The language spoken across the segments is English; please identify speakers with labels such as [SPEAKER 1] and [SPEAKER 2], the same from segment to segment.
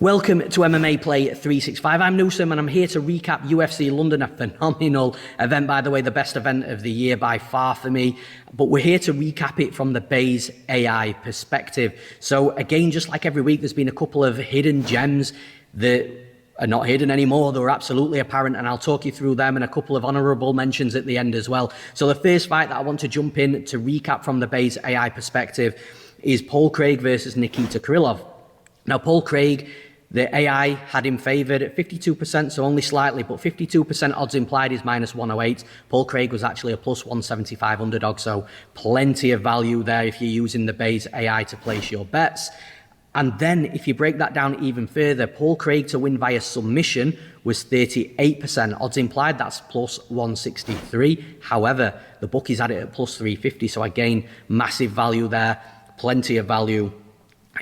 [SPEAKER 1] Welcome to MMAPlay365. I'm Newsome and I'm here to recap UFC London, a phenomenal event, by the way, the best event of the year by far for me. But we're here to recap it from the Bayes AI perspective. So again, just like every week, there's been a couple of hidden gems that are not hidden anymore. They were absolutely apparent, and I'll talk you through them and a couple of honourable mentions at the end as well. So the first fight that I want to jump in to recap from the Bayes AI perspective is Paul Craig versus Nikita Krylov. Now, Paul Craig, the AI had him favoured at 52%, so only slightly, but 52% odds implied is minus 108. Paul Craig was actually a plus 175 underdog, so plenty of value there if you're using the Bayes AI to place your bets. And then if you break that down even further, Paul Craig to win via submission was 38%. Odds implied, that's plus 163. However, the bookies had it at plus 350, so again, massive value there, plenty of value.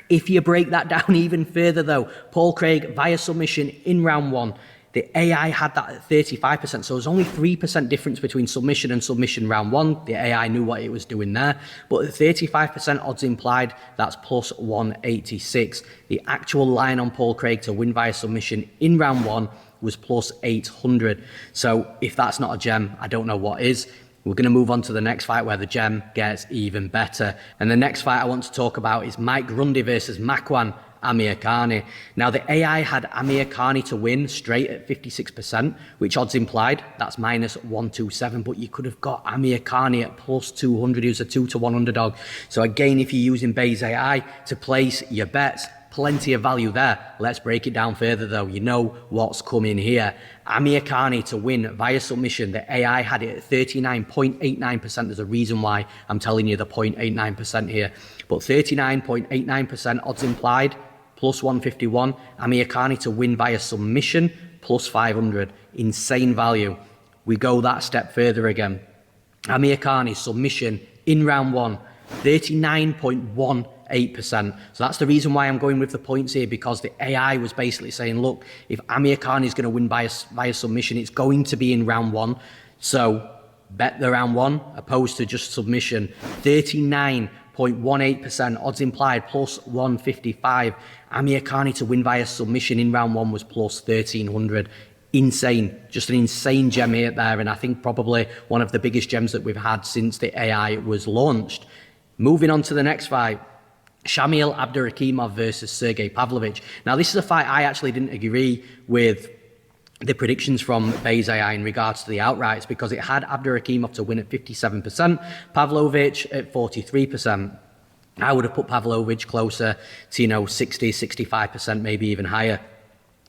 [SPEAKER 1] If you break that down even further though, Paul Craig via submission in round one, the AI had that at 35%, so there's only 3% difference between submission and submission round one. The AI knew what it was doing there, but at 35% odds implied, that's plus 186. The actual line on Paul Craig to win via submission in round one was plus 800. So if that's not a gem, I don't know what is. We're going to move on to the next fight where the gem gets even better. And the next fight I want to talk about is Mike Grundy versus Makwan, Amirkhani. Now, the AI had Amirkhani to win straight at 56%, which odds implied, that's minus 127, but you could have got Amirkhani at plus 200. He was a 2-to-1 underdog. So again, if you're using Bayes AI to place your bets, plenty of value there. Let's break it down further though. You know what's coming here. Amirkhani to win via submission. The AI had it at 39.89%. There's a reason why I'm telling you the 0.89% here. But 39.89% odds implied, plus 151. Amirkhani to win via submission, plus 500. Insane value. We go that step further again. Amirkhani submission in round one, 39.18%. So that's the reason why I'm going with the points here, because the AI was basically saying, look, if Amirkhani is going to win via submission, it's going to be in round one. So bet the round one opposed to just submission. 39.18% odds implied, plus 155. Amirkhani to win via submission in round one was plus 1300. Insane, just an insane gem here there, and I think probably one of the biggest gems that we've had since the AI was launched. Moving on to the next fight. Shamil Abdurakhimov versus Sergei Pavlovich. Now, this is a fight I actually didn't agree with the predictions from Bayes AI in regards to the outrights, because it had Abdurakhimov to win at 57%, Pavlovich at 43%. I would have put Pavlovich closer to, 60, 65%, maybe even higher.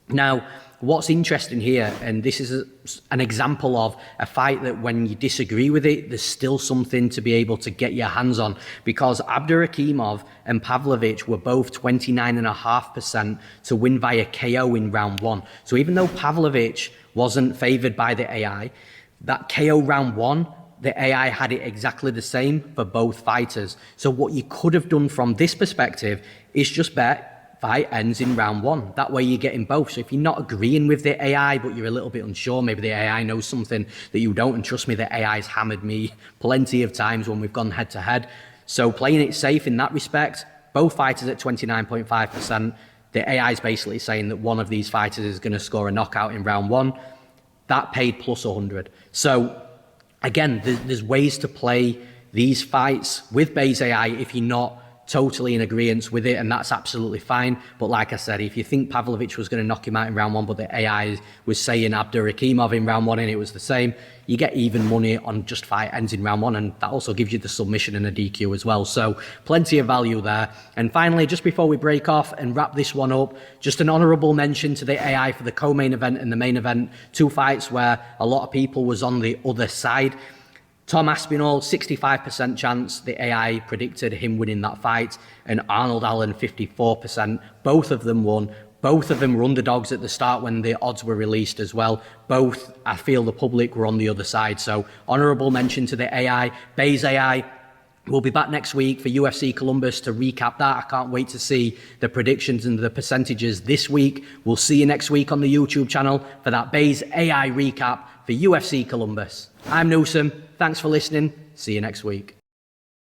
[SPEAKER 1] Now, what's interesting here, and this is an example of a fight that when you disagree with it, there's still something to be able to get your hands on, because Abdurakhimov and Pavlovich were both 29.5% to win via KO in round one. So even though Pavlovich wasn't favored by the AI, that KO round one, the AI had it exactly the same for both fighters. So what you could have done from this perspective is just bet fight ends in round one. That way you're getting both. So if you're not agreeing with the AI, but you're a little bit unsure, maybe the AI knows something that you don't, and trust me, the AI's hammered me plenty of times when we've gone head to head. So playing it safe in that respect, both fighters at 29.5%, the AI is basically saying that one of these fighters is going to score a knockout in round one. That paid plus 100. So again, there's ways to play these fights with Bayes AI if you're not totally in agreement with it, and that's absolutely fine. But like I said, if you think Pavlovich was going to knock him out in round one, but the AI was saying Abdurakhimov in round one and it was the same, you get even money on just fight ends in round one, and that also gives you the submission and a DQ as well. So plenty of value there. And finally, just before we break off and wrap this one up, just an honourable mention to the AI for the co-main event and the main event, two fights where a lot of people was on the other side. Tom Aspinall, 65% chance, the AI predicted him winning that fight, and Arnold Allen, 54%. Both of them won. Both of them were underdogs at the start when the odds were released as well. Both, I feel the public were on the other side. So honourable mention to the AI. Bayes AI, we'll be back next week for UFC Columbus to recap that. I can't wait to see the predictions and the percentages this week. We'll see you next week on the YouTube channel for that Bayes AI recap for UFC Columbus. I'm Newsome. Thanks for listening. See you next week.